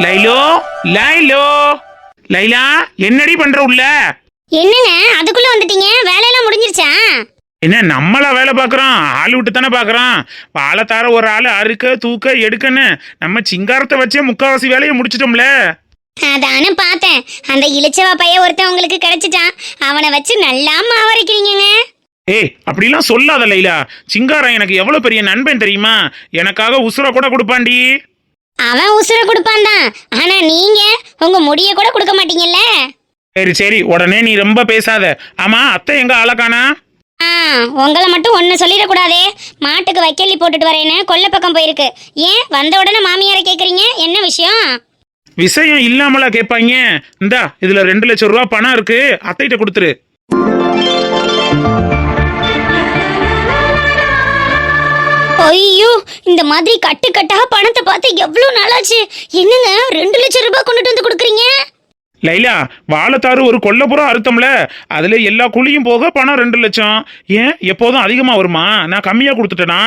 லைலோ, லைலோ, லைலா, என்னடி பண்ற உள்ள? என்னங்க அதுக்குள்ள வந்துட்டீங்க? வேலையெல்லாம் முடிஞ்சிருச்சா? என்ன நம்மளா வேலை பாக்குறோம்? ஆள் விட்டு தானே பாக்குறோம். வாழைத்தார ஒரு ஆள் அறுக்க தூக்க எடுக்கன்னு நம்ம சிங்காரத்தை வச்சே முக்காவாசி வேலையை முடிச்சிட்டோம்ல. அதானே பார்த்தேன். அந்த இளிச்சவா பையன் ஒருத்தன் உங்களுக்கு கிடைச்சிட்டான். அவனை வச்சு நல்லா மாவரைக்கிறீங்க. ஏய், அப்படிலாம் சொல்லாத லைலா. சிங்காரம் எனக்கு எவ்வளவு பெரிய நண்பன் தெரியுமா? எனக்காக உசுர கூட கொடுப்பாண்டி. அவன் உசுர கொடுப்பான் தான். ஆனா நீங்க உங்க முடிய கூட கொடுக்க மாட்டீங்கல்ல. சரி சரி, உடனே நீ ரொம்ப பேசாத. ஆமா, அத்தை எங்க ஆளக்கானா? உங்களை மட்டும் ஒன்னு சொல்லிடக்கூடாதே. மாட்டுக்கு வைக்கல்லி போட்டுட்டு வரேன்னு கொல்லை பக்கம் போயிருக்கு. ஏன் வந்த உடனே மாமியாரை கேக்குறீங்க? என்ன விஷயம்? விஷயம் இல்லாமலா கேட்பாங்க. இந்தா, இதுல 2 லட்சம் ரூபாய் பணம் இருக்கு, அத்தைகிட்ட கொடுத்துரு. ஐயோ, இந்த மாதிரி கட்டு கட்டா பணத்தை பார்த்து எவ்வளவு நாளாச்சு. என்னங்க 2 லட்சம் ரூபாய் கொண்டுட்டு வந்து கொடுக்குறீங்க? லைலா, வாழைத்தாறு ஒரு கொல்லப்புறம் அறுத்தம்ல, அதுல எல்லா குழியும் போக பணம் 2 லட்சம். ஏன் எப்போதும் அதிகமா வருமா? நான் கம்மியா கொடுத்துட்டேனா?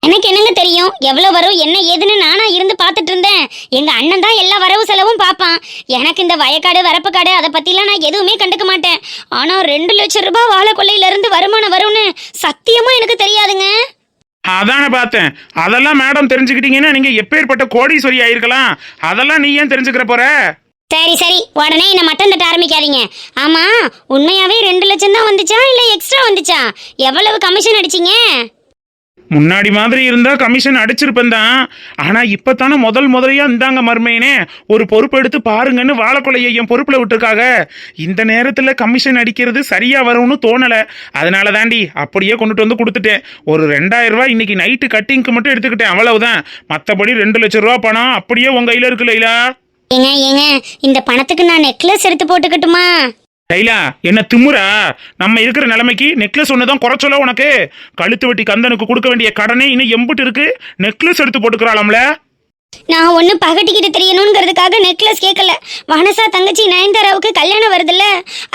எனக்கு என்னங்க தெரியும் எவ்வளவு வரும் என்ன ஏதுன்னு? நானா இருந்து பார்த்துட்டு இருந்தேன். எங்க அண்ணன் தான் எல்லா வரவு செலவும் பார்ப்பான். எனக்கு இந்த வயக்காடு வரப்பு காடு அதை பத்திலாம் நான் எதுவுமே கண்டுக்க மாட்டேன். ஆனா 2 லட்சம் ரூபாய் வாழை கொள்ளையில இருந்து வருமானம் வரும்னு சத்தியமா எனக்கு தெரியாதுங்க. அதானே பார்த்தேன். அதெல்லாம் மேடம் தெரிஞ்சுக்கிட்டீங்கன்னா நீங்க எப்பேற்பட்ட கோடீஸ்வரி ஆயிருக்கலாம். அதெல்லாம் நீ ஏன் தெரிஞ்சுக்கிற போற? சரி சரி, உடனே என்ன மட்டம் தட்ட ஆரம்பிக்காதீங்க. ஆமா, உண்மையாவே 2 லட்சம் தான் வந்துச்சா இல்ல எக்ஸ்ட்ரா வந்துச்சா? எவ்வளவு கமிஷன் அடிச்சீங்க? முன்னாடி மாதிரி இருந்தா கமிஷன் அடிச்சிருப்பேன் தான். ஆனா இப்பதானே முதலையா இந்தாங்க மருமையனே, ஒரு பொறுப்பு எடுத்து பாருங்கன்னு வாழைக்கொலையை என் பொறுப்புல விட்டுருக்காங்க. இந்த நேரத்துல கமிஷன் அடிக்கிறது சரியா வரும்னு தோணல. அதனால தாண்டி அப்படியே கொண்டுட்டு வந்து கொடுத்துட்டேன். ஒரு 2000 ரூபாய் இன்னைக்கு நைட்டு கட்டிங்க்கு மட்டும் எடுத்துக்கிட்டேன், அவ்வளவுதான். மத்தபடி 2 லட்சம் ரூபாய் பணம் அப்படியே உங்க கையில இருக்கு லைலா. ஏங்க இந்த பணத்துக்கு நான் நெக்லஸ் எடுத்து போட்டுக்கட்டுமா? லைலா, என்ன திமுறா? நம்ம இருக்கிற நிலைமைக்கு நெக்லஸ் ஒண்ணுதான் குறைச்சல உனக்கு? கழுத்து வெட்டி கந்தனுக்கு கொடுக்க வேண்டிய கடனே இன்னும் எம்புட்டு இருக்கு, நெக்லஸ் எடுத்து போட்டுக்கிறாளாம்ல. நான் ஒன்னும் பகட்டிக்கிட்டு தெரியணுங்கிறதுக்காக நெக்லஸ் கேட்கல. வனசா தங்கச்சி நயன்தாராவுக்கு கல்யாணம் வருதுல்ல,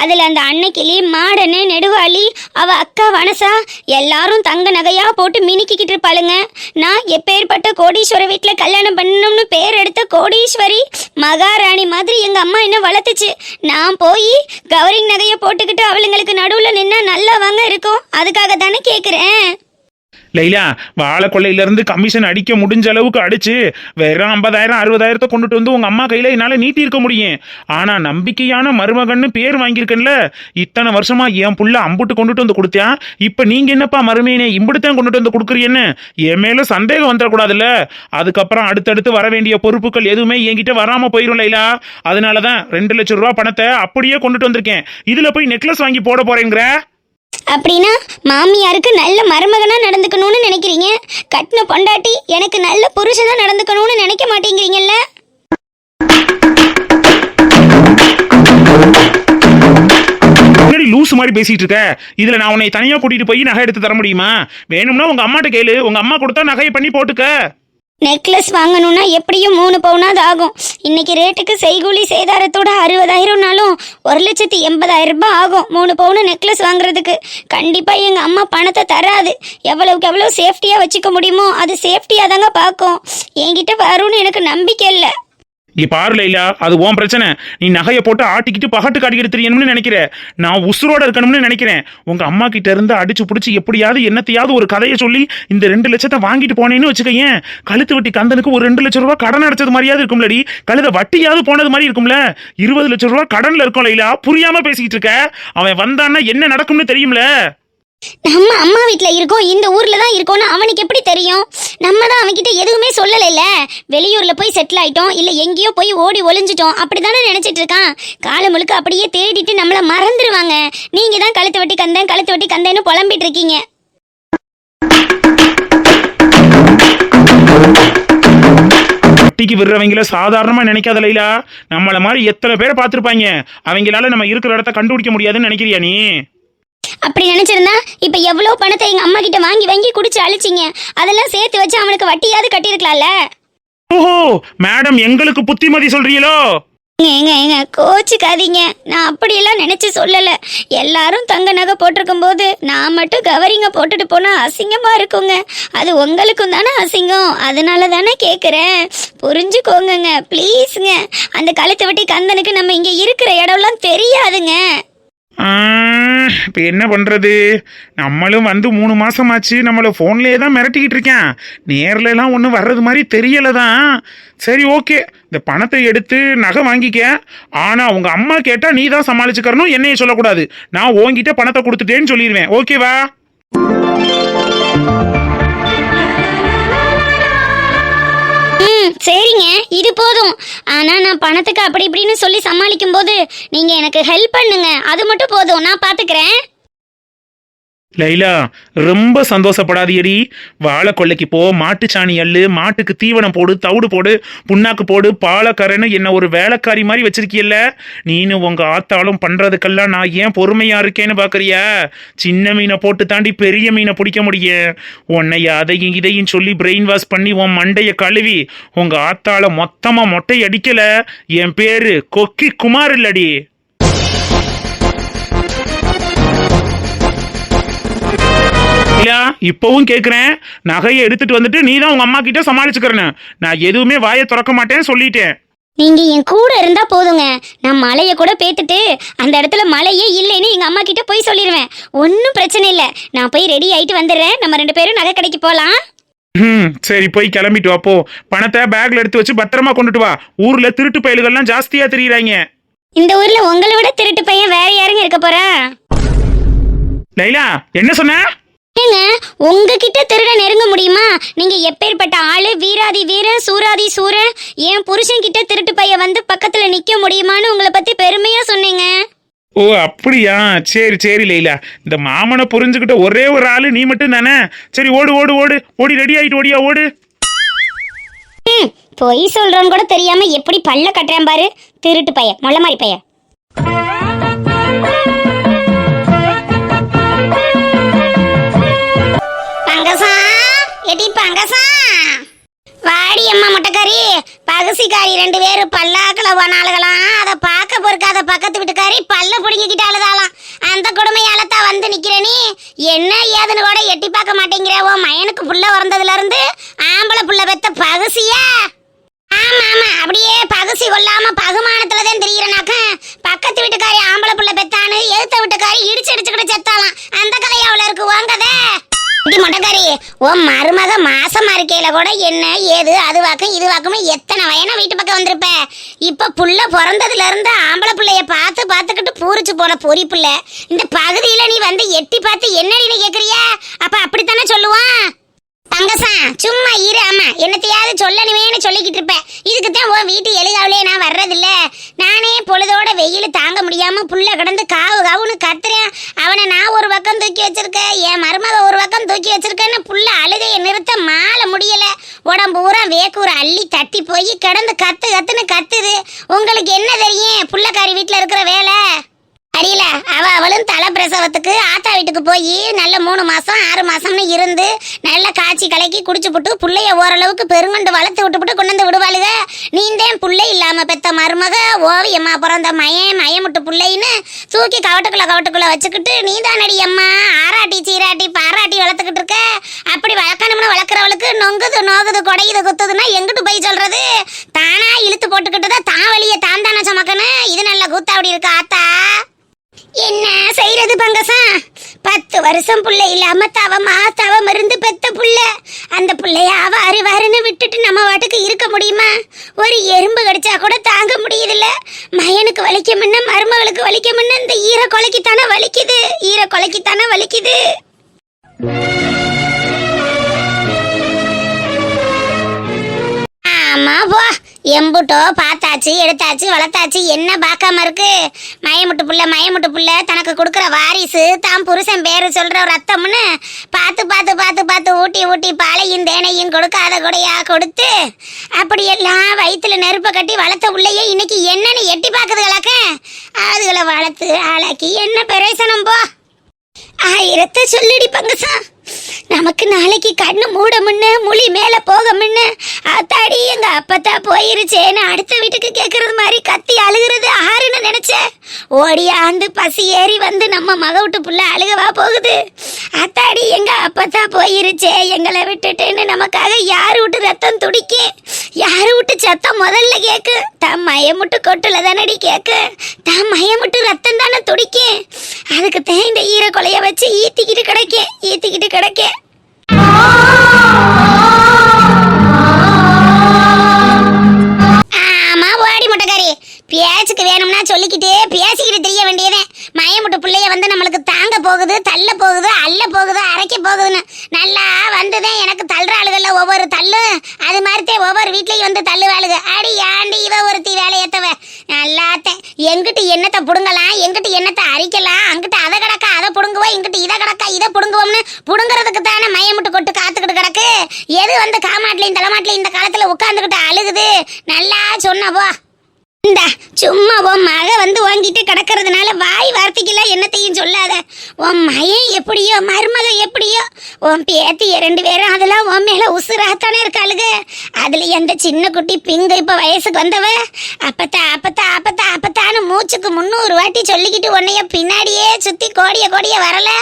அதுல அந்த அன்னைக்கிளி மாடனு நெடுவாளி அவ அக்கா வனசா எல்லாரும் தங்க நகையா போட்டு மினுக்கிக்கிட்டு இருப்பாளுங்க. நான் எப்பேற்பட்ட கோடீஸ்வர வீட்டுல கல்யாணம் பண்ணணும்னு பேர் எடுத்த கோடீஸ்வரி மகாராணி மாதிரி எங்க அம்மா என்ன வளர்த்துச்சு. நான் போய் கவரிங் நகைய போட்டுக்கிட்டு அவளுங்களுக்கு நடுவுல நின்னா நல்லா வாங்க இருக்கும். அதுக்காக தானே கேக்குறேன். லைலா, வாழை கொள்ளையில இருந்து கமிஷன் அடிக்க முடிஞ்ச அளவுக்கு அடிச்சு வெறும் 50,000 60,000 கொண்டுட்டு வந்து உங்க அம்மா கையில என்னால நீட்டி இருக்க முடியும். ஆனா நம்பிக்கையான மருமகன்னு பேர் வாங்கியிருக்கேன்ல, இத்தனை வருஷமா என் புள்ள அம்புட்டு கொண்டுட்டு வந்து கொடுத்தேன். இப்ப நீங்க என்னப்பா மருமையனே இம்புடுத்தான் கொண்டுட்டு வந்து கொடுக்குறீன்னு என் மேல சந்தேகம் வந்துடக்கூடாதுல்ல. அதுக்கப்புறம் அடுத்தடுத்து வர வேண்டிய பொறுப்புகள் எதுவுமே என்கிட்ட வராம போயிரும் லைலா. அதனாலதான் 2 லட்சம் ரூபாய் பணத்தை அப்படியே கொண்டுட்டு வந்திருக்கேன். இதுல போய் நெக்லஸ் வாங்கி போட போறேங்கிற? அப்படின்னா மாமியாருக்கு நல்ல மருமகனா நடந்துக்கணும்னு நினைக்கிறீங்க, கட்டின பொண்டாட்டி எனக்கு நல்ல புருஷனா நடந்துக்கணும்னு நினைக்க மாட்டேங்கிறீங்கல்ல? லூசு மாதிரி பேசிட்டு இருக்க. இதுல நான் உன்னை தனியா கூட்டிட்டு போய் நகை எடுத்து தர முடியுமா? வேணும்னா உங்க அம்மாட்ட கேளு, உங்க அம்மா கொடுத்தா நகையை பண்ணி போட்டுக்க. நெக்லஸ் வாங்கணும்னா எப்படியும் 3 பவுனாவது ஆகும். இன்னைக்கு ரேட்டுக்கு செய்கூலி சேதாரத்தோட 60,000னாலும் 1,80,000 ரூபாய் ஆகும் 3 பவுன் நெக்லஸ் வாங்குறதுக்கு. கண்டிப்பா எங்க அம்மா பணத்தை தராது. எவ்வளவுக்கு எவ்வளவு சேஃப்டியா வச்சுக்க முடியுமோ அது சேஃப்டியா தாங்க பார்க்கும். என்கிட்ட வரும்னு எனக்கு நம்பிக்கை இல்லை. நீ பாரு லைலா, அது உன் பிரச்சனை. நீ நகையை போட்டு ஆட்டிக்கிட்டு பகட்டு காட்டிக்கிட்டு தெரியணும்னு நினைக்கிற. நான் உசுரோட இருக்கணும்னு நினைக்கிறேன். உங்க அம்மா கிட்ட இருந்து அடிச்சு பிடிச்சி எப்படியாவது என்னத்தையாவது ஒரு கதையை சொல்லி இந்த 2 லட்சத்தை வாங்கிட்டு போனேன்னு வச்சுக்கேன். கழுத்து வெட்டி கந்தனுக்கு ஒரு 2 லட்சம் ரூபாய் கடன் அடைச்சது மாதிரியாவது இருக்கும்லடி. கழுத வட்டியாவது போனது மாதிரி இருக்கும்ல. 20 லட்சம் ரூபாய் கடன்ல இருக்கும் லைலா. புரியாம பேசிக்கிட்டு இருக்க. அவன் வந்தான்னா என்ன நடக்கும்னு தெரியும்ல. நம்ம அம்மா வீட்ல இருக்கோம், இந்த ஊர்ல தான் இருக்கோம்னு அவனுக்கு எப்படி தெரியும்? நம்ம தான் அவன்கிட்ட எதுவுமே சொல்லலைல. வெளியூர்ல போய் செட்டில் ஆயிட்டோம், இல்ல எங்கேயோ போய் ஓடி ஒளிஞ்சிட்டோம் அப்படிதானே நினைச்சிட்டு இருக்கான். காலம் முழுக்க அப்படியே தேடிட்டு நம்மள மறந்துடுவாங்க. நீங்க தான் கழுத்து வெட்டி கந்தேன்னு புலம்பிட்டு இருக்கீங்க. வட்டிக்கு விடுறவங்கள சாதாரணமா நினைக்காத லைலா. நம்மள மாதிரி எத்தனை பேரை பார்த்திருப்பாங்க. அவங்களால நம்ம இருக்கிற இடத்த கண்டுபிடிக்க முடியாதுன்னு நினைக்கிறியா நீ? அப்படி நினைச்சிருந்தா இப்ப எவ்வளவு பணத்தை எங்க அம்மா கிட்ட வாங்கி குடிச்சு அழிச்சிங்க. அதெல்லாம் சேர்த்து வச்சு அவனுக்கு வட்டியாவது கட்டியிருக்கலாம்ல. ஓஹோ, மேடம் எங்களுக்கு புத்திமதி சொல்றீங்களோ? ஏங்க கோச்சுக்காதீங்க, நான் அப்படியெல்லாம் நினைச்சு சொல்லல. எல்லாரும் தங்க நகை போட்டிருக்கும் போது நான் மட்டும் கவரிங்க போட்டுட்டு போனா அசிங்கமா இருக்குங்க. அது உங்களுக்கும் தானே அசிங்கம், அதனால தானே கேக்குறேன். புரிஞ்சுக்கோங்க ப்ளீஸுங்க. அந்த கழுத்து வெட்டி கந்தனுக்கு நம்ம இங்க இருக்கிற இடம்லாம் தெரியாதுங்க. இப்போ என்ன பண்ணுறது? நம்மளும் வந்து 3 மாதமாச்சு, நம்மளை ஃபோன்லேயே தான் மிரட்டிக்கிட்டு இருக்கேன். நேர்லலாம் ஒன்றும் வர்றது மாதிரி தெரியலை தான். சரி ஓகே, இந்த பணத்தை எடுத்து நகை வாங்கிக்க. ஆனால் உங்கள் அம்மா கேட்டால் நீ தான் சமாளிச்சுக்கறணும், என்னையே சொல்லக்கூடாது. நான் உன்கிட்ட பணத்தை கொடுத்துட்டேன்னு சொல்லிடுவேன், ஓகேவா? சரிங்க, இது போதும். ஆனா நான் பணத்துக்கு அப்படி இப்படின்னு சொல்லி சமாளிக்கும் போது நீங்க எனக்கு ஹெல்ப் பண்ணுங்க, அது மட்டும் போதும், நான் பாத்துக்கிறேன். லைலா, ரொம்ப சந்தோஷப்படாதியடி. வாழை கொள்ளைக்கு போ, மாட்டுச்சாணி அள்ளு, மாட்டுக்கு தீவனம் போடு, தவிடு போடு, புண்ணாக்கு போடு, பாலக்கரைன்னு என்ன ஒரு வேலைக்காரி மாதிரி வச்சிருக்கியல்ல. நீனு உங்க ஆத்தாலும் பண்றதுக்கெல்லாம் நான் ஏன் பொறுமையா இருக்கேன்னு பாக்குறியா? சின்ன மீனை போட்டு தாண்டி பெரிய மீனை பிடிக்க முடியும். உன்னைய அதையும் இதையும் சொல்லி பிரெயின் வாஷ் பண்ணி உன் மண்டைய கழுவி உங்க ஆத்தால மொத்தமா மொட்டை அடிக்கல. என் பேரு கொக்கி குமார் இல்லடி. இப்பவும் கேக்குறேன், நகையை எடுத்துட்டு வந்துட்டு நீ தான் உங்க அம்மா கிட்ட சமாளிச்சுக்கிறேன்னு. நான் எதுவுமே வாயை திறக்க மாட்டேன்னு சொல்லிட்டேன். நீங்க என் கூட இருந்தா போதுங்க, நான் மலைய கூட பேத்துட்டு அந்த இடத்துல மலையே இல்லைன்னு எங்க அம்மா கிட்ட போய் சொல்லிடுவேன். ஒன்னும் பிரச்சனை இல்லை, நான் போய் ரெடி ஆயிட்டு வந்துடுறேன். நம்ம 2 பேரும் நகை கடைக்கு போலாம். சரி, போய் கிளம்பிட்டு வா. போ, பணத்தை பேக்ல எடுத்து வச்சு பத்திரமா கொண்டுட்டு வா. ஊர்ல திருட்டு பயல்கள்லாம் ஜாஸ்தியா தெரியுறாங்க. இந்த ஊர்ல உங்களை விட திருட்டு பையன் வேற யாருங்க இருக்க போறா? லைலா, என்ன சொன்ன? ஏங்க, உங்ககிட்ட திருட நெருங்க முடியுமா? நீங்க எப்பேற்பட்ட ஆளு, வீராதி வீரன், சூராதி சூரன். என் புருஷன் கிட்ட திருட்டு பையன் வந்து பக்கத்துல நிக்க முடியுமான்னு உங்களை பத்தி பெருமையா சொன்னீங்க. ஓ அப்படியா? சரி சரி லைலா, இந்த மாமனை புரிஞ்சுக்கிட்ட ஒரே ஒரு ஆளு நீ மட்டும் தானே. சரி ஓடு ஓடு ஓடு, ஓடி ரெடி ஆயிட்டு ஓடியா ஓடு. பொய் சொல்றோன்னு கூட தெரியாம எப்படி பல்ல கட்டுறேன் பாரு, திருட்டு பையன், மொள்ள மாதிரி பையன். வாடி அம்மா முட்டைக்காரி, பகசிக்காரி 2 பேரும் பல்லாக்கள போனாளுகளாம். அதை பார்க்க பொறுக்காத பக்கத்து வீட்டுக்காரி பல்ல பிடிங்கிக்கிட்டு அழுதாலாம். அந்த கொடுமையால தான் வந்து நிக்கிற நீ. என்ன ஏதுன்னு கூட எட்டி பார்க்க மாட்டேங்கிற. ஓ மயனுக்கு புள்ள பிறந்ததுல இருந்து ஆம்பளை புள்ள பெத்த பகசியா? ஆமா ஆமா, அப்படியே பகசி கொள்ளாம பகுமானத்துலதான் தெரிகிறனாக்க. பக்கத்து வீட்டுக்காரி ஆம்பளை புள்ள பெத்தானு எதிர்த்த வீட்டுக்காரி இடிச்சு அடிச்சுக்கிட்டு செத்தாலாம். அந்த கதையா அவ்வளோ இருக்கு வாங்கத மொட்டைக்காரி. ஓ மருமக மாசமா இருக்கையில கூட என்ன ஏது அது வாக்கும் இது வாக்குமே எத்தனை வயனா வீட்டு பக்கம் வந்திருப்ப. இப்ப புள்ள பிறந்ததுல இருந்து ஆம்பளை பிள்ளைய பார்த்துக்கிட்டு பூரிச்சு போன பொறி புள்ள இந்த பகுதியில நீ வந்து எட்டி பார்த்து என்னடின்னு கேக்குறியா? அப்ப அப்படித்தானே சொல்லுவான். தங்கசா சும்மா இரு. ஆமா, என்னத்தையாவது சொல்லணுமேனு சொல்லிக்கிட்டு இருப்பேன். இதுக்குத்தான் உன் வீட்டு எழுகாவிலே நான் வர்றதில்ல. நானே பொழுதோட வெயில் தாங்க முடியாம புள்ள கிடந்து காவு காவுன்னு கத்துறேன். அவனை நான் ஒரு பக்கம் தூக்கி வச்சிருக்கேன், என் மருமக ஒரு பக்கம் தூக்கி வச்சிருக்கேன்னு புள்ள அழுகையை நிறுத்த மாள முடியல. உடம்பு பூரா வேக்கூர அள்ளி தட்டி போய் கிடந்து கத்து கத்துன்னு கத்துது. உங்களுக்கு என்ன தெரியும் புள்ளக்காரி வீட்டுல இருக்கிற வேலை? அடியில அவளும் தலை பிரசவத்துக்கு ஆத்தா வீட்டுக்கு போய் நல்ல 3 மாசம் 6 மாசம்னு இருந்து நல்ல காய்ச்சி கலக்கி குடிச்சு புட்டு புள்ளைய ஓரளவுக்கு பெருங்கொண்டு வளர்த்து விட்டு கொண்டு வந்து விடுவாளுக. நீந்தேன் புள்ளை இல்லாம பெத்த மருமக ஓவியம்மா பிறந்த மயமுட்டு புள்ளைன்னு தூக்கி கவட்டுக்குள்ள வச்சுக்கிட்டு நீதானடி அம்மா ஆராட்டி சீராட்டி பாராட்டி வளர்த்துக்கிட்டு இருக்க. அப்படி வளர்க்கணும்னு வளர்க்குறவளுக்கு நோகுது கொடையுது குத்துதுன்னா எங்கிட்டு போய் சொல்றது? தானா இழுத்து போட்டுக்கிட்டுதான் தான் வழியை தான் தானே சமக்கணும். இது நல்ல கூத்தாவடி இருக்கு ஆத்தா. என்ன செய்யறது பங்கசா? 10 வருஷம் புள்ள இல்லாம தவம் இருந்து பெத்த புள்ள. அந்த புள்ளைய வாருன்னு விட்டுட்டு நம்ம வாட்டுக்கு இருக்க முடியுமா? ஒரு எறும்பு கடிச்சா கூட தாங்க முடியுதுல்ல. மயனுக்கு வலிக்க முன்ன மருமகளுக்கு வலிக்க முன்ன இந்த ஈர கொலைக்குத்தானே வலிக்குது. ஆமா போ, எம்புட்டோ பார்த்தாச்சு எடுத்தாச்சு வளர்த்தாச்சு, என்ன பார்க்காம இருக்கு? மயமுட்டு புள்ள தனக்கு கொடுக்குற வாரிசு தான் புருஷன் பேரு சொல்ற ரத்தம்னு பார்த்து ஊட்டி பாலையும் தேனையும் கொடுக்காத கொடையா கொடுத்து அப்படியெல்லாம் வயிற்றுல நெருப்ப கட்டி வளர்த்த உள்ளேயே இன்னைக்கு என்னன்னு எட்டி பார்க்குதுகளாக்க. அதுகளை வளர்த்து ஆளாக்கி என்ன பிரயோசனம் போ? 1000 சொல்லிடி பங்கசா. நமக்கு நாளைக்கு கண்ணு மூட முன்ன மொழி மேல போக முன்ன அத்தாடி எங்க அப்பத்தா போயிருச்சேன்னு அடுத்த வீட்டுக்கு கேட்கறது மாதிரி கத்தி அழுகிறது ஆறுன்னு நினைச்சேன். ஓடியாந்து பசி ஏறி வந்து நம்ம மக விட்டு புள்ள அழுகவா போகுது. அத்தாடி எங்க அப்பத்தா போயிருச்சே எங்களை விட்டுட்டுன்னு நமக்காக யாரு விட்டு ரத்தம் துடிக்கு, யாரு விட்டு சத்தம் முதல்ல கேக்கு. தான் மயமுட்டு கொட்டுல தானடி கேக்கு, தான் மயமுட்டு ரத்தம் தானே துடிக்கு. அதுக்கு தான் இந்த ஈர கொலைய வச்சு ஈத்திக்கிட்டு கிடக்கேன். ஆமா ஓடி முட்டைக்காரி, பேச்சுக்கு வேணும்னா சொல்லிக்கிட்டே பேசிக்கிட்டு தெரிய வேண்டியதே. மயமுட்டு பிள்ளைய வந்து நம்மளுக்கு தாங்க போகுது, தள்ள போகுது, அள்ள போகுது, அரைக்க போகுதுன்னு நல்லா வந்ததே எனக்கு தள்ளுற ஆளுகள்ல ஒவ்வொரு தள்ளு. அது மாதிரித்தே ஒவ்வொரு வீட்லயும் வந்து தள்ளு வாழுக. அடி ஆண்டி இவ ஒருத்தி வேலையேத்தவ நல்லாத்தேன். எங்கிட்டு என்னத்தை புடுங்கலாம், எங்கிட்டு என்னத்தை அரிக்கலாம், அங்கிட்டு அதை கிடக்கா அதை புடுங்குவோம், இங்கிட்டு இதை கிடக்கா இதை புடுங்குவோம்னு புடுங்குறதுக்கு தானே மயமுட்டு கொட்டு காத்துக்கிட்டு கிடக்கு. எது வந்து காமாட்டிலையும் தலைமாட்டிலையும் இந்த காலத்துல உட்காந்துக்கிட்டு அழுகுது. நல்லா சொன்னவோ இந்த சும்மா உன் மக வந்து வாங்கிட்டு கிடக்கிறதுனால வாய் வார்த்தைக்கெல்லாம் என்னத்தையும் சொல்லாத. உன் மயன் எப்படியோ மருமக எப்படியோ உன் பேத்திய 2 பேரும் அதெல்லாம் உன் மேல உசுராத்தானே இருக்காளுக. அதுல எந்த சின்ன குட்டி பிங்க இப்ப வயசுக்கு வந்தவ அப்பத்தான்னு மூச்சுக்கு 300 வாட்டி சொல்லிக்கிட்டு உன்னைய பின்னாடியே சுத்தி கோடிய வரல.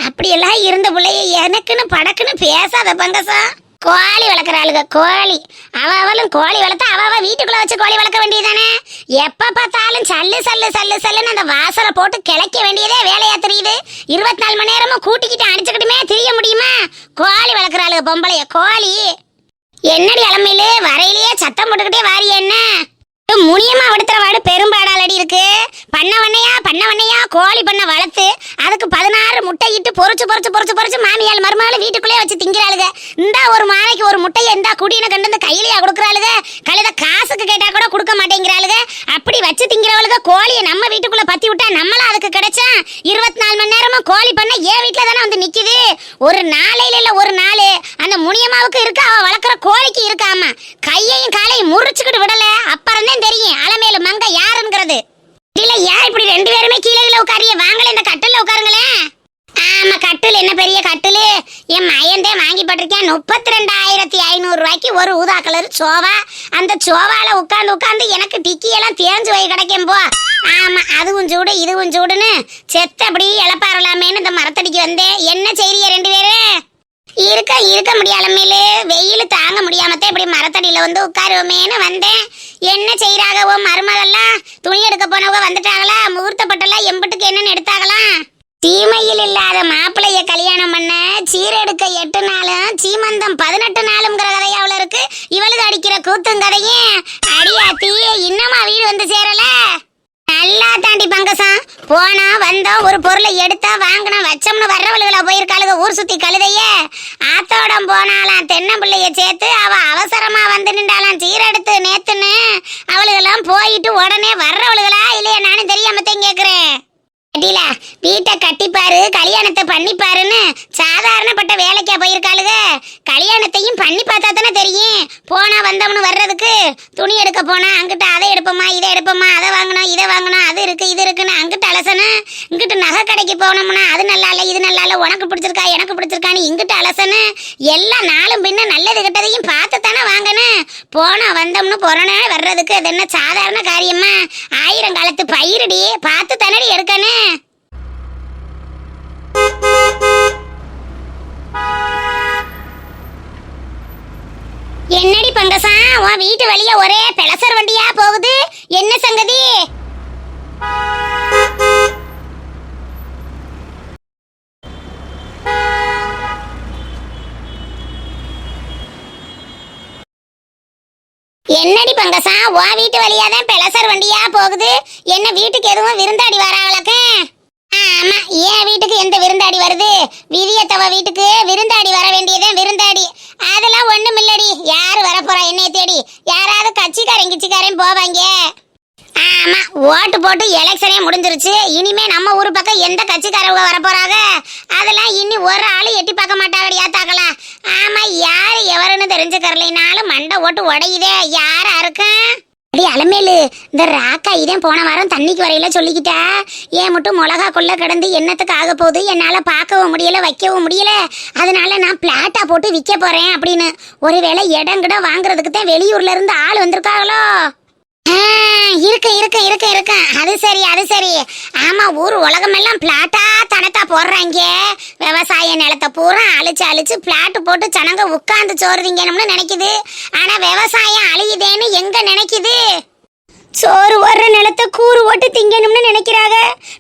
அப்படியெல்லாம் இருந்த பிள்ளைய எனக்குன்னு படக்குன்னு பேசாத பங்கசா. கோழி வளர்க்குறாளுங்க கோழி. அவளும் கோழி வளர்த்தா அவ வீட்டுக்குள்ள வச்சு கோழி வளர்க்க வேண்டியதானே. எப்ப பார்த்தாலும் சல்லுன்னு அந்த வாசலை போட்டு கிளைக்க வேண்டியதே வேலையா தெரியுது. 24 மணி நேரமும் கூட்டிக்கிட்டு அடிச்சுக்கிட்டுமே தெரிய முடியுமா? கோழி வளர்க்குறாளுங்க பொம்பளைய கோழி. என்னடி அலமையில வரையிலேயே சத்தம் போட்டுக்கிட்டே வாரிய என்ன முனியமா விடுத்துற வாடு பெரும்பாடாலடி இருக்கு. பண்ணவண்ணையா கோழி பண்ண வளர்த்து அதுக்கு 16 முட்டை இட்டு பொறிச்சு மாமியால் மருமகளை வீட்டுக்குள்ளே வச்சு திங்கிறாளுங்க. இந்த ஒரு மாலைக்கு ஒரு முட்டையை இந்த குடியின கண்டு இந்த கையிலேயே கொடுக்குறாளுங்க. கழுத காசுக்கு கேட்டா கூட கொடுக்க மாட்டேங்கிறாளுங்க. அப்படி வச்சு திங்கிறவளுக்கு கோழியை நம்ம வீட்டுக்குள்ள பத்தி விட்டா நம்மளா அதுக்கு கிடைச்சா 24 மணி நேரமும் கோழி பண்ண ஏன் வீட்டுல தானே வந்து நிக்குது. ஒரு நாளையில இல்ல ஒரு நாள் அந்த முனியம்மாவுக்கு இருக்கு, அவ வளர்க்குற கோழிக்கு இருக்காமா. கையையும் காலையும் முறிச்சுக்கிட்டு விடல. அப்புறம் தான் தெரியும் அலமேலு மங்க யாருங்கிறது. இல்ல ஏன் இப்படி 2 பேருமே கீழே உட்காரிய வாங்கல, இந்த கட்டில உட்காருங்களேன். ஆமா கட்டில் என்ன பெரிய கட்டில். என் மயந்தே வாங்கி போட்டிருக்கேன் 32,500 ரூபாய்க்கு ஒரு ஊதா கலர் சோவா. அந்த சோவால உட்காந்து எனக்கு டிக்கியெல்லாம் தேஞ்சு போய் கிடைக்கும் போ. ஆமா அதுவும் சூடு இதுவும் சூடுன்னு செத்த அப்படி இழப்பாரலாமேன்னு இந்த மரத்தடிக்கு வந்தேன். என்ன செய்றீங்க 2 பேரும்? இருக்க முடியாலமேலு வெயில் தாங்க முடியாமத்தே இப்படி மரத்தடியில வந்து உட்காருவோமேன்னு வந்தேன். என்ன செய்யறாங்க ஓ மருமகள்லாம்? துணி எடுக்க போனவங்க வந்துட்டாங்களா? முகூர்த்தப்பட்டெல்லாம் எம்பிட்டுக்கு என்னன்னு எடுத்தாங்களாம்? தீமையில் இல்லாத மாப்பிள்ளைய கல்யாணம் பண்ண சீரெடுக்க 8 நாளும் சீமந்தம் 18 நாளுங்கிற கதையா அவள இருக்கு. இவளுக்கு அடிக்கிற கூத்துங்கதையும் அடியா தீய இன்னமா வீடு வந்து சேரல. நல்லா தாண்டி பங்கசம் போனா வந்தோம் ஒரு பொருளை எடுத்தா வாங்கினா வச்சோம்னு வர்றவளுகளா போயிருக்காளுங்க ஊர் சுத்தி கழுதைய. ஆத்தோடம் போனாலாம் தென்னம்பிள்ளைய சேர்த்து அவ அவசரமா வந்து நின்றாலாம் சீரெடுத்து நேத்துன்னு. அவளுகெல்லாம் போயிட்டு உடனே வர்றவளுகளா இல்லையா நானும் தெரியாமத்தையும் கேக்குறேன். வீட்டை கட்டிப்பாரு கல்யாணத்தை பண்ணிப்பாருன்னு சாதாரணப்பட்ட வேலைக்கா போயிருக்காளுக. கல்யாணத்தையும் பண்ணி பார்த்தா தானே தெரியும். போனா வந்தோம்னு வர்றதுக்கு துணி எடுக்க போனா அங்கிட்ட அதை எடுப்போமா இதை எடுப்போமா அதை வாங்கணும் இதை வாங்கணும் அது இருக்கு இது இருக்குன்னு அங்கிட்ட அலசணும். இங்கிட்டு நகை கடைக்கு போனோம்னா அது நல்லா இல்லை இது நல்லா இல்லை உனக்கு பிடிச்சிருக்கா எனக்கு பிடிச்சிருக்கான்னு இங்கிட்ட அலசணும். எல்லா நாளும் பின்ன நல்லது கிட்டதையும் பார்த்து தானே வாங்கணும். போனா வந்தோம்னு போறோன்னு வர்றதுக்கு அது என்ன சாதாரண காரியமா? 1000 காலத்து பயிருடி பார்த்து தானடி எடுக்கணும். என்னடி பங்கசா உன் வீட்டு வழியா ஒரே பெலசர் வண்டியா போகுது, என்ன சங்கதி? என்னடி பங்கசா உன் வீட்டு வழியா தான் பெலசர் வண்டியா போகுது, என்ன வீட்டுக்கு எதுவும் விருந்தாடி வராவளக்க? ஆமா என் வீட்டுக்கு எந்த விருந்தாடி வருது? விதியத்தவ வீட்டுக்கு விருந்தாடி வர வேண்டியதே விருந்தாடி. அதெல்லாம் ஒண்ணும் இல்லடி. யாரு வரப்போறா என்னைய தேடி? யாராவது கட்சிக்காரன் போவாங்க. ஆமா ஓட்டு போட்டு எலெக்ஷனே முடிஞ்சிருச்சு. இனிமே நம்ம ஊரு பக்கம் எந்த கட்சிக்காரங்க வரப்போறாங்க? அதெல்லாம் இனி ஒரு ஆளு எட்டி பார்க்க மாட்டாங்கடி யாத்தாக்கலா. ஆமா யாரு எவருன்னு தெரிஞ்சுக்கறலைனாலும் மண்டை ஓட்டு உடையுதே. யாரா இருக்கா? அடி அலமேலு, இந்த ராக்கா இதே போன வாரம் தண்ணிக்கு வரையில சொல்லிக்கிட்டா, ஏன் மட்டும் மிளகா கொள்ள கிடந்து என்னத்துக்கு ஆக போகுது, என்னால பார்க்கவும் முடியல வைக்கவும் முடியல, அதனால நான் பிளாட்டா போட்டு விற்க போறேன் அப்படின்னு. ஒருவேளை இடங்கிட வாங்குறதுக்கு தான் வெளியூர்ல இருந்து ஆள் வந்திருக்காங்களோ? இருக்கு. அது சரி. ஆமா, ஊர் உலகமெல்லாம் பிளாட்டா தனக்கா போடுறாங்க. விவசாய நிலத்தை பூரா அழிச்சு பிளாட் போட்டு ஜனங்க உட்கார்ந்து சோறுதிங்கன்னு நினைக்குது. ஆனா விவசாயம் அழியுதேன்னு எங்க நினைக்குது? சோறு வர்ற நிலத்தை கூறு ஓட்டு திங்கணும்னு நினைக்கிறாங்க.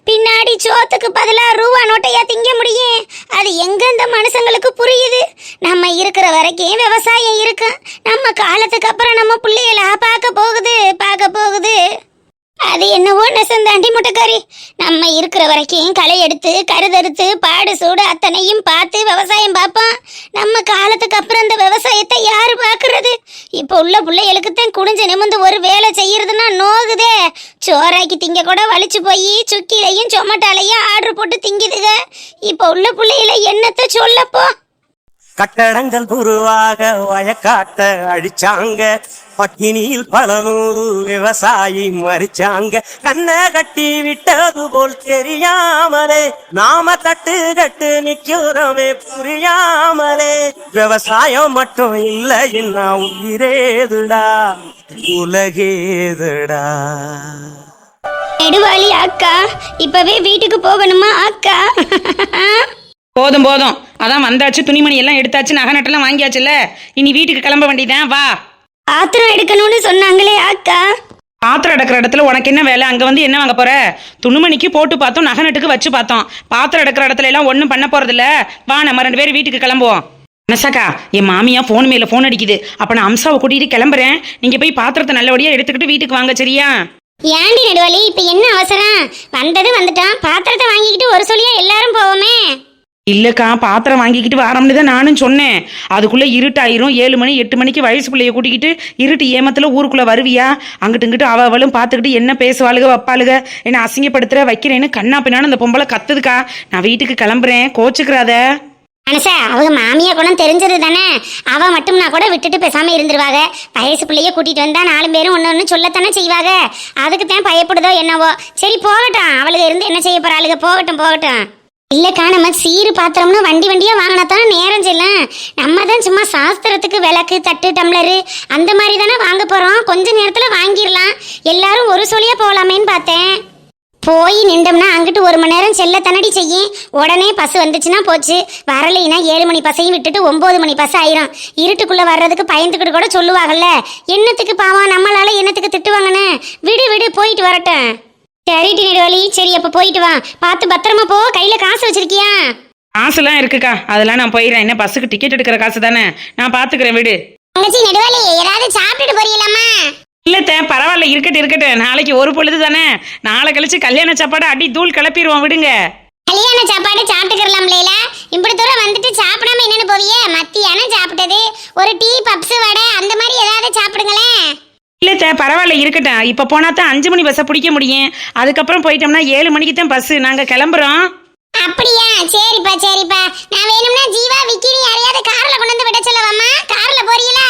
பின்னாடி சோத்துக்கு பதிலா ரூபா நோட்டையா திங்க முடியும்? அது எங்க இந்த மனுஷங்களுக்கு புரியுது? நம்ம இருக்கிற வரைக்கும் விவசாயம் இருக்கு. நம்ம காலத்துக்கு அப்புறம் நம்ம பிள்ளைகளா பார்க்க போகுது. அது என்னவோ நெசந்தாண்டி முட்டைக்காரி. நம்ம இருக்கிற வரைக்கும் களை எடுத்து கருதறுத்து பாடு சூடு அத்தனையும் பார்த்து விவசாயம் பார்ப்போம். நம்ம காலத்துக்கு அப்புறம் இந்த விவசாயத்தை யாரு பார்க்கறது? இப்போ உள்ள பிள்ளைகளுக்கு தான் குடிஞ்சு நிமிந்து ஒரு வேலை செய்யறதுன்னா நோகுதே. சோறாக்கி திங்க கூட வலிச்சு போய் சுக்கிலையும் சொமட்டாலையும் ஆர்டர் போட்டு திங்குதுங்க. இப்போ உள்ள பிள்ளைகளை என்னத்த சொல்லப்போ? கட்டடங்கள் உருவாக வயக்காட்ட அழிச்சாங்க, பட்டினியில் பல நூறு விவசாயி மறிச்சாங்க. கண்ணை கட்டி விட்டது போல் தெரியாமலே நாம தட்டு நிக்கிறோமே புரியாமலே. விவசாயம் மட்டும் இல்லை என்ன உயிரேதுடா உலகேதுடா. நெடுவாளி அக்கா, இப்பவே வீட்டுக்கு போகணுமா அக்கா? போதும் அதான் வந்தாச்சு, துணிமணி எல்லாம் எடுத்தாச்சு, நகை நட்டெல்லாம் வாங்கியாச்சுல்ல, இனி வீட்டுக்கு கிளம்ப வேண்டியதான். வா. பாத்திரம் எடுக்கணும்னு சொன்னாங்களே அக்கா. பாத்திரம் எடுக்கிற இடத்துல உனக்கு என்ன வேலை? அங்க வந்து என்ன வாங்க போற? துணிமணிக்கு போட்டு பார்த்தோம், நகை நட்டுக்கு வச்சு பார்த்தோம். பாத்திரம் எடுக்கிற இடத்துல எல்லாம் ஒன்றும் பண்ண போறதில்ல. வா, நம்ம 2 பேரும் வீட்டுக்கு கிளம்புவோம். நசாக்கா, என் மாமியா போன் மேல போன் அடிக்குது. அப்ப நான் அம்சாவை கூட்டிட்டு கிளம்புறேன். நீங்க போய் பாத்திரத்தை நல்லபடியா எடுத்துக்கிட்டு வீட்டுக்கு வாங்க, சரியா? ஏண்டி நெடுவாளி, இப்ப என்ன அவசரம்? வந்துட்டான், பாத்திரத்தை வாங்கிக்கிட்டு ஒரு சொல்லியா எல்லாரும் போவோமே. இல்லக்கா, பாத்திரம் வாங்கிக்கிட்டு வரம்னு தான் நானும் சொன்னேன். அதுக்குள்ள இருட்டாயிரும். 7 மணி 8 மணிக்கு வயசு பிள்ளைய கூட்டிக்கிட்டு இருட்டு ஏமத்துல ஊருக்குள்ள வருவியா? அங்கிட்டு இங்கிட்டு அவளும் பார்த்துக்கிட்டு என்ன பேசுவாளுக வைப்பாளுக, என்ன அசிங்கப்படுத்துற வைக்கிறேன்னு கண்ணா பின்னான்னு அந்த பொம்பளை கத்துதுக்கா. நான் வீட்டுக்கு கிளம்புறேன், கோச்சுக்கிறாத. மனசா, அவங்க மாமியா குணம் தெரிஞ்சது தானே. அவ மட்டும்னா கூட விட்டுட்டு பேசாம இருந்துருவாங்க. வயசு பிள்ளைய கூட்டிட்டு வந்தா 4 பேரும் ஒன்னு சொல்லத்தானே செய்வாங்க. அதுக்கு தான் பயப்படுதோ என்னவோ. சரி போகட்டும், அவளுக்கு இருந்து என்ன செய்ய போறாளுக, போகட்டும். இல்லக்கா, நம்ம சீரு பாத்திரம்னு வண்டியா வாங்கினா தானே நேரம் செல்லும். நம்ம தான் சும்மா சாஸ்திரத்துக்கு விளக்கு தட்டு டம்ளரு அந்த மாதிரி தானே வாங்க போறோம். கொஞ்ச நேரத்துல வாங்கிடலாம். எல்லாரும் ஒரு சொல்லியா போகலாமேன்னு பார்த்தேன். போய் நின்றோம்னா அங்கிட்டு 1 மணி நேரம் செல்ல தண்ணடி செய்யும். உடனே பஸ் வந்துச்சுன்னா போச்சு. வரலைன்னா 7 மணி பஸ்ஸையும் விட்டுட்டு 9 மணி பஸ் ஆயிரும். இருட்டுக்குள்ள வர்றதுக்கு பயந்துக்கிட்டு கூட சொல்லுவாங்கல்ல. என்னத்துக்கு பாவம், நம்மளால என்னத்துக்கு திட்டுவாங்கன்னு. விடு போயிட்டு வரட்டும். சரிட்டி நெடுவாளி, சரி அப்ப போயிட்டு வா. பார்த்து பத்திரமா போ. கையில காசு வச்சிருக்கியா? காசுலாம் இருக்குக்கா, அதெல்லாம் நான் போயிடுறேன். என்ன பஸ்ஸுக்கு டிக்கெட் எடுக்கிற காசு தானே, நான் பாத்துக்கிறேன். விடு தங்கச்சி நெடுவாளி, ஏதாவது சாப்பிட்டுட்டு போறீங்களாமா? இல்லத்த, பரவாயில்ல, இருக்கட்டும். நாளைக்கு ஒரு பொழுது தானே. நாளை கழிச்சு கல்யாண சாப்பாடு அடி தூள் கிளப்பிடுவோம். விடுங்க. கல்யாண சாப்பாடு சாப்பிட்டுக்கிறலாம்ல. இப்படி தூரம் வந்துட்டு சாப்பிடாம என்னன்னு போவியே? மத்தியானம் சாப்பிட்டது ஒரு டீ பப்ஸ் வடை அந்த மாதிரி ஏதாவது சாப்பிடுங்களேன். இல்லத்த, பரவாயில்ல, இருக்கட்டும். இப்ப போனா தான் 5 மணி பஸ்ஸை பிடிக்க முடியும். அதுக்கப்புறம் போயிட்டோம்னா 7 மணிக்கு தான் பஸ். நாங்க கிளம்புறோம். அப்படியா? சரிப்பா. நான் வேணும்னா ஜீவா விக்கிரி யாரையாவது கார்ல கொண்டு வந்து விட சொல்லவாமா? கார்ல போறீங்களா?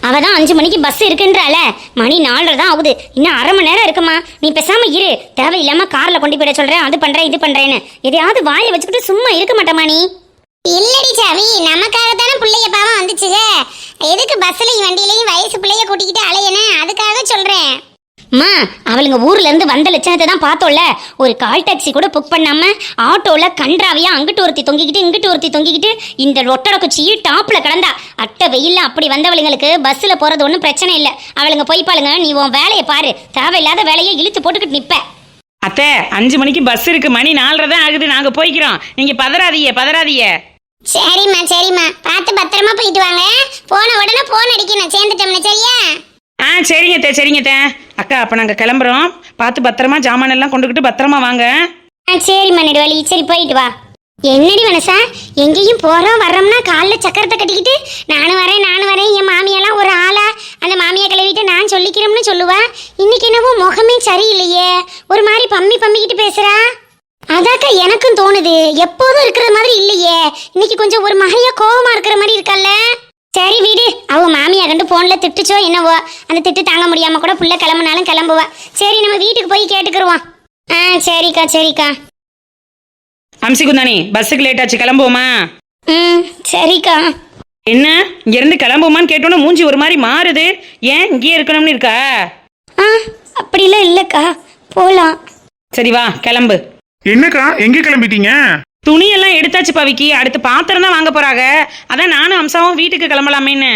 அவதான் 5 மணிக்கு பஸ் இருக்குன்றால. மணி 4:30 தான் ஆகுது. இன்னும் 1/2 மணி நேரம் இருக்குமா? நீ பேசாம இரு. தேவையில்லாம கார்ல கொண்டு போயிட சொல்றேன், அது பண்றேன் இது பண்றேன்னு எதையாவது வாயை வச்சுக்கிட்டு சும்மா இருக்க மாட்டேமா நீ? இல்லடி சாவி, நமக்காக தானே பிள்ளைய பாவம் வந்துச்சு. எதுக்கு பஸ்லயும் வண்டியிலையும் வயசு பிள்ளைய கூட்டிக்கிட்டு அலையணும்? அதுக்காக சொல்றேன். அவளுங்க ஊர்ல இருந்து வந்த லட்சணத்தை தான் பார்த்தோம்ல. ஒரு கால் டாக்ஸி கூட புக் பண்ணாம ஆட்டோல கன்றாவியா அங்கிட்டு ஒருத்தி தொங்கிக்கிட்டு இங்கிட்டு ஒருத்தி தொங்கிக்கிட்டு இந்த ஒட்டட குச்சியை டாப்ல கிடந்தா. அட்டை வெயில்ல அப்படி வந்தவளுங்களுக்கு பஸ்ல போறது ஒன்றும் பிரச்சனை இல்லை. அவளுங்க போய்ப்பாளுங்க, நீ உன் வேலையை பாரு. தேவையில்லாத வேலையை இழுத்து போட்டுக்கிட்டு நிப்ப. அத்தை, 5 மணிக்கு பஸ் இருக்கு. மணி 4:30 தான் ஆகுது. நாங்க போய்க்கிறோம். நீங்க பதறாதீங்க. சரிம்மா, பார்த்து பத்திரமா போயிட்டு வாங்க. போன உடனே போன் அடிக்கணும், சேர்ந்துட்டோம்னு சரியா? சரிங்க. அக்கா, அப்ப நாங்க கிளம்புறோம். பார்த்து பத்திரமா ஜாமான் எல்லாம் கொண்டுகிட்டு பத்திரமா வாங்க. சரிம்மா நெடுவாளி, சரி போயிட்டு வா. என்னடி மனசா, எங்கேயும் போறோம் வர்றோம்னா காலில் சக்கரத்தை கட்டிக்கிட்டு நானும் வரேன் என் மாமியெல்லாம் ஒரு ஆளா அந்த மாமியை கிளவிட்டு நான் சொல்லிக்கிறோம்னு சொல்லுவா. இன்னைக்கு என்னவோ முகமே சரியில்லையே, ஒரு மாதிரி பம்மிக்கிட்டு பேசுறா. அதாக்கா எனக்கும் தோணுது, எப்போதும் இருக்கிற மாதிரி இல்லையே. இன்னைக்கு கொஞ்சம் ஒரு மகையா கோவமா இருக்கிற மாதிரி இருக்கல்ல. சரி வீடு, அவ மாமியா வந்து போன்ல திட்டுச்சோ என்னவோ, அந்த திட்டு தாங்க முடியாம கூட புள்ள கிளம்புனாலும் கிளம்புவா. சரி நம்ம வீட்டுக்கு போய் கேட்டுக்கிருவோம். சரிக்கா சரிக்கா. அம்சி குந்தானி, பஸ்ஸுக்கு லேட் ஆச்சு, கிளம்புவோமா? சரிக்கா. என்ன இங்க இருந்து கிளம்புவோமான்னு கேட்டோன்னு மூஞ்சி ஒரு மாதிரி மாறுது. ஏன் இங்கேயே இருக்கணும்னு இருக்கா? அப்படிலாம் இல்லக்கா, போலாம். சரி வா கிளம்பு. என்னக்கா எங்க கிளம்பிட்டீங்க? துணியெல்லாம் எடுத்தாச்சு பவிக்கி, அடுத்து பாத்திரம் தான் வாங்க போறாங்க. அதான் நானும் அம்சாவும் வீட்டுக்கு கிளம்பலாமேன்னு.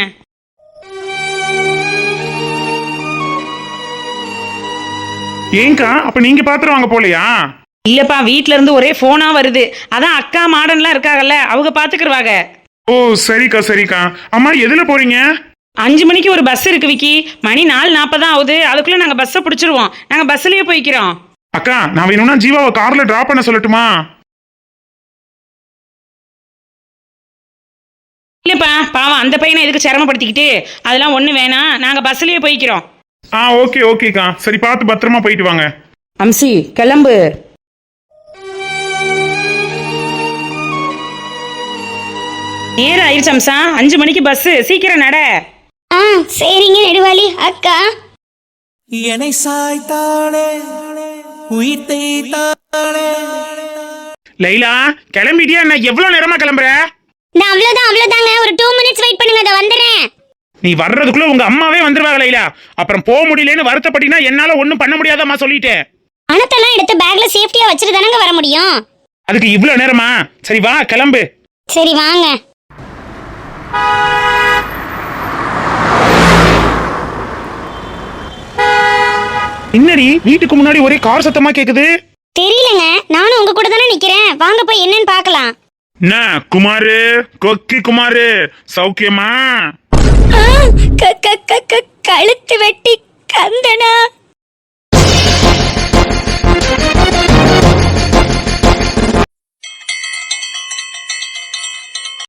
ஏங்கா அப்ப நீங்க பாத்திரம் வாங்க போலையா? இல்லப்பா, வீட்ல இருந்து ஒரே போனா வருது. அதான் அக்கா மாடன்லாம் இருக்காங்கல்ல, அவங்க பாத்துக்கிடுவாங்க. ஓ சரிக்கா சரிக்கா. அம்மா எதுல போறீங்க? 5 மணிக்கு ஒரு பஸ் இருக்கு விக்கி, மணி 4:40 ஆகுது. அதுக்குள்ள நாங்க பஸ்ஸை பிடிச்சிருவோம். நாங்க பஸ்லயே போய்க்கிறோம். அக்கா நான் வேணும்னா ஜீவாவை கார்ல டிராப் பண்ண சொல்லட்டுமா? இல்லப்பா, பாவம் அந்த பையனை எதுக்கு சிரமப்படுத்திக்கிட்டு, அதெல்லாம் ஒண்ணு வேணாம், நாங்க பஸ்லயே போய்க்கிறோம். ஓகே ஓகேக்கா. சரி பார்த்து பத்திரமா போயிட்டு வாங்க. அம்சி கிளம்பு. நேரம் ஆயிடுச்சு அம்சா, 5 மணிக்கு பஸ், சீக்கிரம் நட. சரிங்க நெடுவாளி அக்கா. என்னை சாய்த்தாளே உயிர் தேய்த்தாளே. லைலா கிளம்பிட்டியா? நான் எவ்வளவு நேரமா கிளம்புற? நான் அவ்வளவுதாங்க, ஒரு 2 மினிட்ஸ் வெயிட் பண்ணுங்க, அதை வந்துடுறேன். நீ வர்றதுக்குள்ள உங்க அம்மாவே வந்துருவாங்க லைலா. அப்புறம் போக முடியலன்னு வருத்தப்பட்டினா என்னால ஒண்ணும் பண்ண முடியாதம்மா, சொல்லிட்டேன். பணத்தெல்லாம் எடுத்து பேக்ல சேஃப்டியா வச்சுட்டு தானங்க வர முடியும். அதுக்கு இவ்வளவு நேரமா? சரி வா கிளம்பு. சரி வாங்க. என்னடி வீட்டுக்கு முன்னாடி ஒரே கார் சத்தமா கேக்குது? தெரியலங்க, நானும் உங்க கூட தானே நிக்கிறேன். வாங்க போய் என்னன்னு பார்க்கலாம். என்ன குமாரு, கொக்கி குமாரு, சௌக்கியமா? கழுத்து வெட்டி கந்தனா.